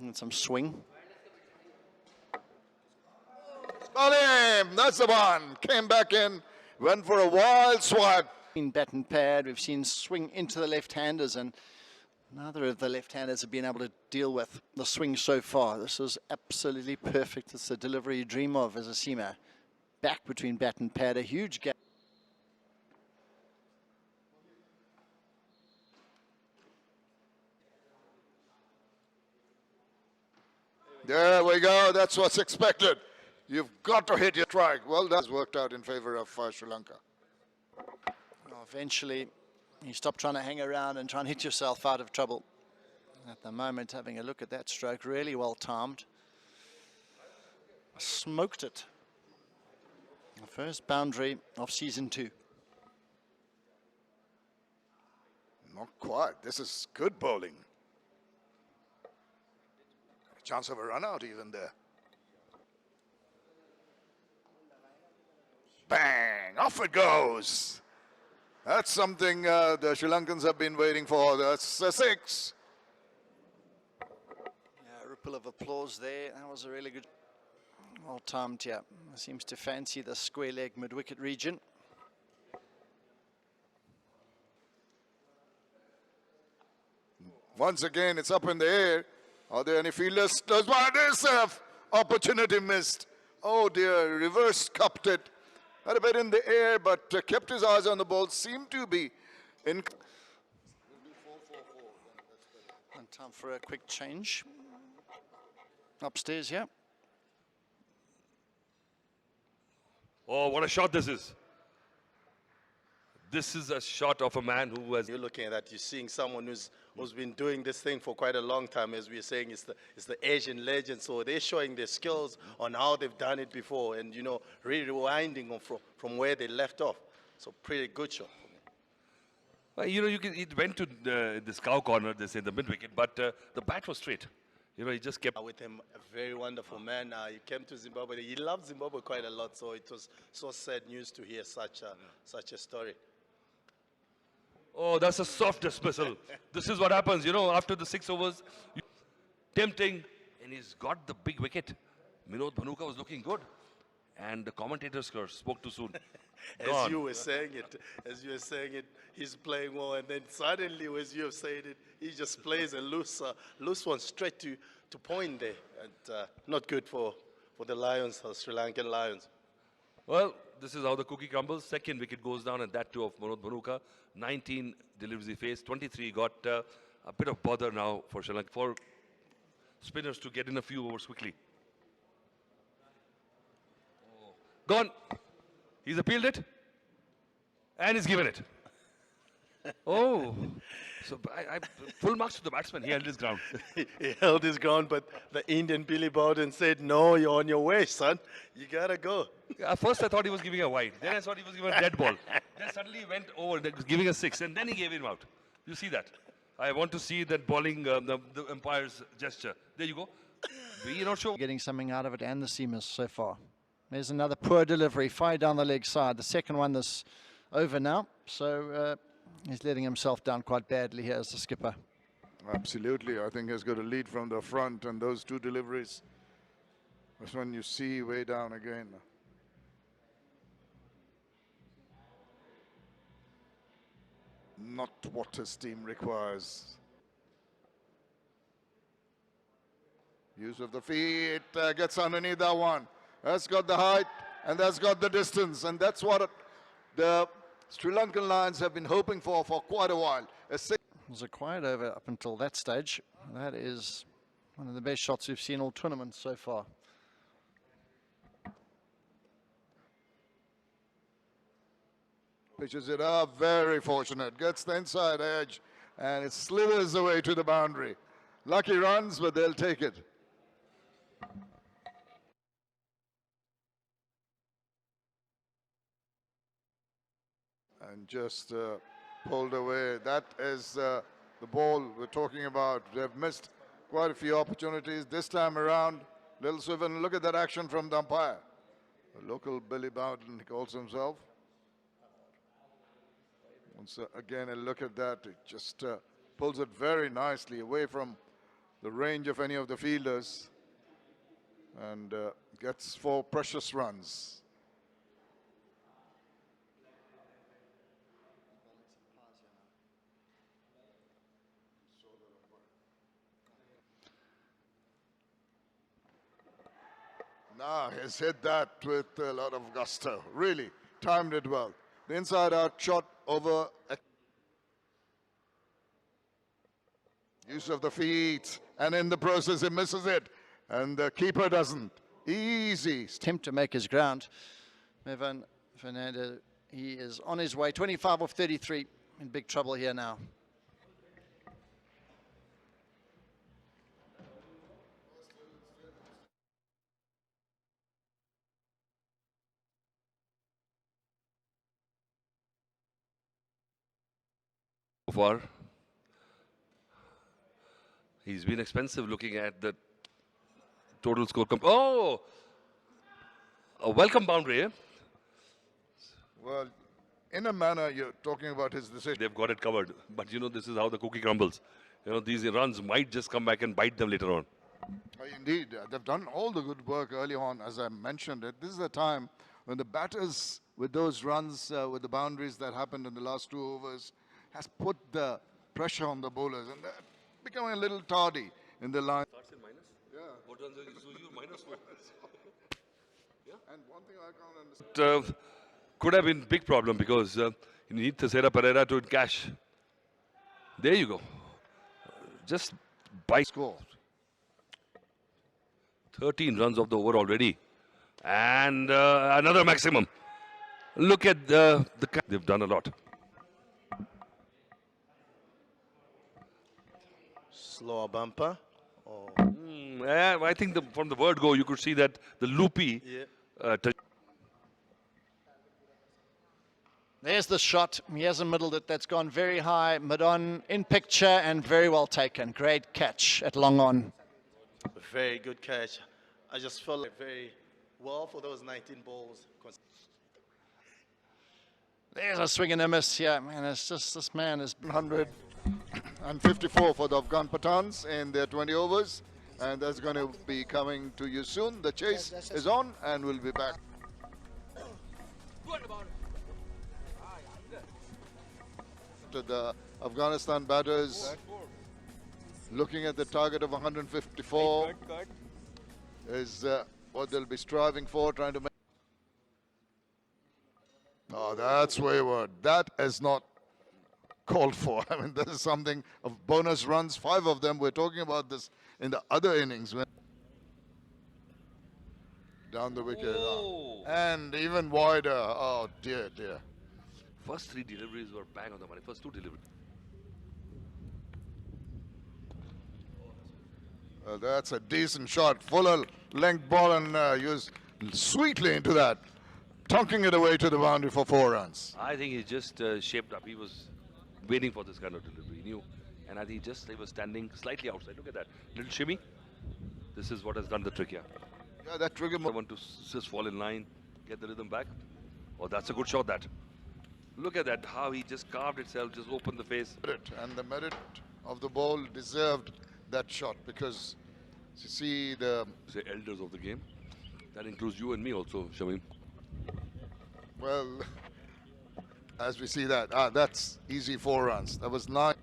Isn't it some swing? Got him! That's the one. Came back in, went for a wild swipe. In bat and pad, we've seen swing into the left-handers, and neither of the left-handers have been able to deal with the swing so far. This is absolutely perfect. It's the delivery you dream of as a seamer. Back between bat and pad, a huge gap. There we go. That's what's expected. You've got to hit your strike. Well, that's worked out in favor of Sri Lanka. Well, eventually, you stop trying to hang around and try and hit yourself out of trouble. At the moment, having a look at that stroke, really well timed. Smoked it. The first boundary of season 2. Not quite. This is good bowling. Chance of a run out even there. Bang! Off it goes. That's something the Sri Lankans have been waiting for. That's a 6. Yeah, a ripple of applause there. That was a really good, well timed here. Seems to fancy the square leg mid-wicket region. Once again, it's up in the air. Are there any fielders? There's one. There's opportunity missed. Oh dear, reverse cupped it. Had a bit in the air, but kept his eyes on the ball. Seemed to be in. And time for a quick change. Upstairs, yeah. Oh, what a shot this is. This is a shot of a man who has... You're looking at that, you're seeing someone who's been doing this thing for quite a long time. As we are saying, it's the Asian legend. So they're showing their skills on how they've done it before and, you know, really rewinding from where they left off. So pretty good shot. Well, you know, it went to this cow corner, they say, the mid-wicket, but the bat was straight. You know, he just kept... With him, a very wonderful man. He came to Zimbabwe. He loved Zimbabwe quite a lot, so it was so sad news to hear such a story. Oh, that's a soft dismissal. This is what happens, you know, after the 6 overs. Tempting, and he's got the big wicket. Minod Bhanuka was looking good. And the commentators spoke too soon. As you were saying it, he's playing well, and then suddenly, as you have said it, he just plays a loose one straight to point there. And not good for the Lions, the Sri Lankan Lions. Well, this is how the cookie crumbles. Second wicket goes down, and that too of Minod Bhanuka. 19 deliveries he faced, 23 got a bit of bother now for Sri Lanka, for spinners to get in a few overs quickly. Oh. Gone. He's appealed it, and he's given it. Oh, so full marks to the batsman. He held his ground. He held his ground, but the Indian Billy Bowden said, "No, you're on your way, son. You gotta go." At first, I thought he was giving a wide. Then I thought he was giving a dead ball. Then suddenly he went over, giving a 6, and then he gave him out. You see that? I want to see that bowling, the umpire's gesture. There you go. We're not sure. Getting something out of it, and the seamers so far. There's another poor delivery, far down the leg side. The second one is over now, so he's letting himself down quite badly here as the skipper. Absolutely. I think he's got a lead from the front, and those 2 deliveries. That's when you see way down again. Not what his team requires. Use of the feet, gets underneath that one. That's got the height, and that's got the distance, and that's what the Sri Lankan Lions have been hoping for quite a while. It was a quiet over up until that stage. That is one of the best shots we've seen all tournament so far. Pitches it up, very fortunate. Gets the inside edge, and it slithers away to the boundary. Lucky runs, but they'll take it. And just pulled away. That is the ball we're talking about. They've missed quite a few opportunities this time around. Little Swiven, look at that action from the umpire. The local Billy Bowden, he calls himself. Once again a look at that, it just pulls it very nicely away from the range of any of the fielders and gets 4 precious runs. Now he's hit that with a lot of gusto. Really timed it well. The inside-out shot over. Use of the feet, and in the process he misses it, and the keeper doesn't. Easy. Attempt to make his ground. Mervan Fernandez, he is on his way. 25 off 33. In big trouble here now. So far, he's been expensive looking at the total score. Oh! A welcome boundary, eh? Well, in a manner, you're talking about his decision. They've got it covered. But you know, this is how the cookie crumbles. You know, these runs might just come back and bite them later on. Indeed, they've done all the good work early on, as I mentioned it. This is a time when the batters, with those runs, with the boundaries that happened in the last 2 overs, has put the pressure on the bowlers, and they're becoming a little tardy in the line. Starts in minus? Yeah. What runs are you minus? And one thing I can't understand. Could have been big problem because you need Teixeira Pereira to cash. There you go. Just by Score. 13 runs of the over already. And another maximum. Look at they've done a lot. Slower bumper. Oh. I think from the word go, you could see that the loopy. Yeah. There's the shot. He hasn't middled it. That's gone very high. Mid-on in picture and very well taken. Great catch at long on. Very good catch. I just felt like very well for those 19 balls. There's a swing and a miss here. Man, it's just this man is 154 for the Afghan Pathans in their 20 overs. And that's going to be coming to you soon. The chase is on and we'll be back. To the Afghanistan batters looking at the target of 154 is what they'll be striving for, trying to make. Oh, that's wayward. That is not called for. I mean, this is something of bonus runs, 5 of them. We're talking about this in the other innings. When down the wicket. And even wider. Oh, dear, dear. First 3 deliveries were bang on the money. First 2 deliveries. That's a decent shot. Fuller length ball and used sweetly into that. Tonking it away to the boundary for 4 runs. I think he just shaped up. He was waiting for this kind of delivery. He knew. And I think he was standing slightly outside. Look at that. Little shimmy. This is what has done the trick here. Yeah, that trigger. I want to just fall in line, get the rhythm back. Oh, that's a good shot, that. Look at that, how he just carved itself, just opened the face. And the merit of the ball deserved that shot because you see the... Say elders of the game. That includes you and me also, Shamim. Well, as we see that, that's easy 4 runs. That was 9.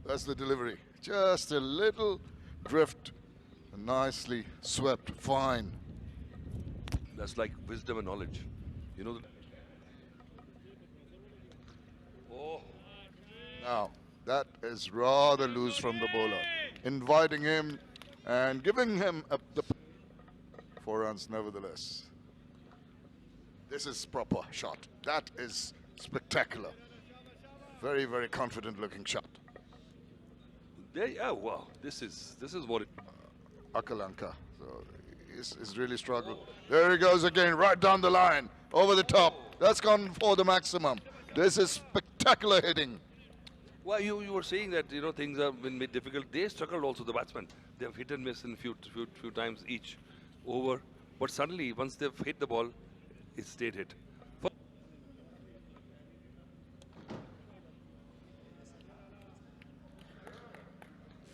That's the delivery. Just a little drift, nicely swept, fine. That's like wisdom and knowledge. You know. Oh. Now, that is rather loose from the bowler. Inviting him and giving him the 4 runs nevertheless. This is proper shot. That is spectacular. Very, very confident looking shot. There, oh, wow. This is what it... Akalanka. So he's really struggled. There he goes again, right down the line, over the top. That's gone for the maximum. This is spectacular hitting. Well, you were saying that, you know, things have been made difficult. They struggled also, the batsmen. They've hit and miss in few times each over. But suddenly, once they've hit the ball, it stayed hit.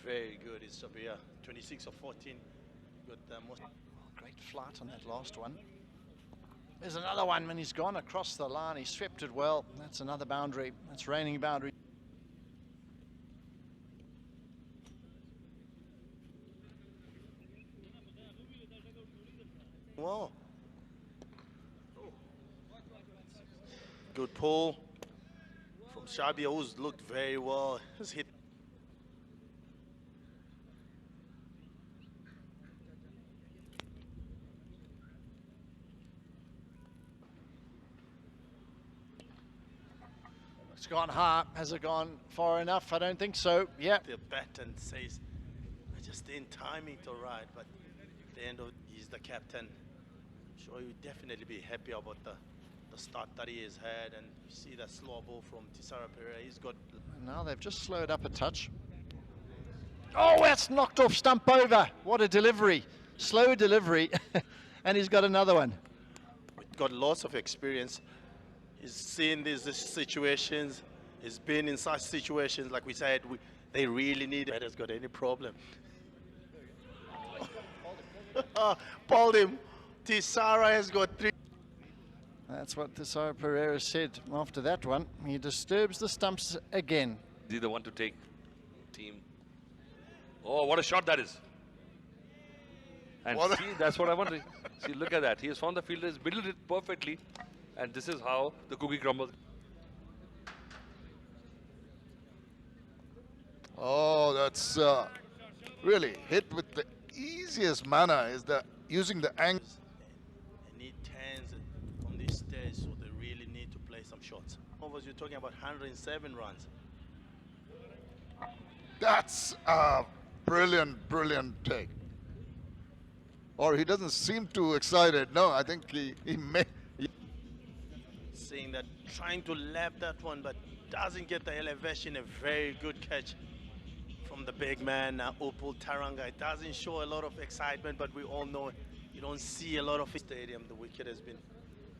very good. It's Sabia, 26 or 14. Got most. Great flight on that last one. There's another one when he's gone across the line. He swept it well. That's another boundary. That's raining boundary. Wow. Good pull from Shabia, who's looked very well. Has hit. It's gone high. Has it gone far enough? I don't think so. Yeah. The baton says, I just didn't time it all right, but at the end of he's the captain. I'm sure he'll definitely be happy about the start that he has had, and you see that slow ball from Tisara Pereira. He's got. Now they've just slowed up a touch. Oh, that's knocked off stump over. What a delivery. Slow delivery. And he's got another one. Got lots of experience. He's seen these situations. He's been in such situations, like we said, they really need it. Has got any problem. Pulled him. Tisara has got 3. That's what Tisara Pereira said after that one. He disturbs the stumps again. Is he the one to take team? Oh, what a shot that is. And see, that's what I want to see. Look at that. He has found the fielder, has built it perfectly. And this is how the cookie crumbles. Oh, that's really hit with the easiest manner. Is the using the angle. They need 10s on this stage, so they really need to play some shots. Overs, you're talking about 107 runs. That's a brilliant, brilliant take. Or he doesn't seem too excited. No, I think he may. Seeing that, trying to lap that one, but doesn't get the elevation. A very good catch from the big man, Upul Taranga. It doesn't show a lot of excitement, but we all know you don't see a lot of stadium. The wicket has been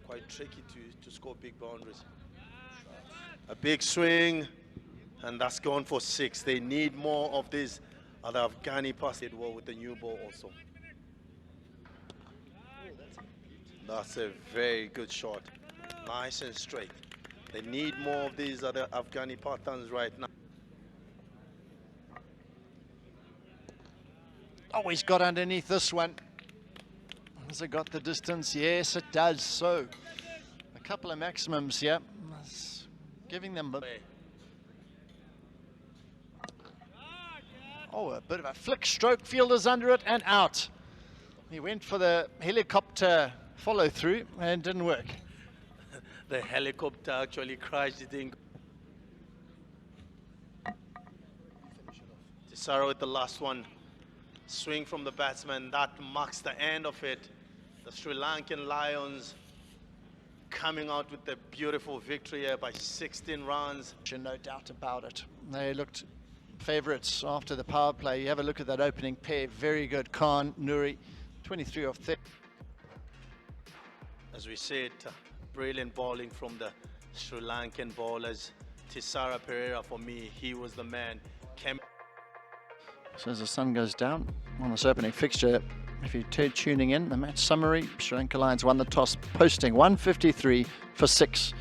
quite tricky to score big boundaries. A big swing, and that's gone for 6. They need more of this. The Afghani pass it well with the new ball also. That's a very good shot. Nice and straight. They need more of these other Afghani Pathans right now. Oh, he's got underneath this one. Has it got the distance? Yes, it does. So, a couple of maximums here. Giving them... Oh, a bit of a flick stroke. Fielder's under it and out. He went for the helicopter follow through and didn't work. The helicopter actually crashed it in. Tisara with the last one. Swing from the batsman. That marks the end of it. The Sri Lankan Lions coming out with a beautiful victory here by 16 runs. No doubt about it. They looked favourites after the power play. You have a look at that opening pair. Very good. Khan, Nuri, 23 off 30. As we said, brilliant bowling from the Sri Lankan bowlers. Tisara Pereira, for me, he was the man. So as the sun goes down on this opening fixture, if you're tuning in, the match summary, Sri Lanka Lions won the toss, posting 153 for 6.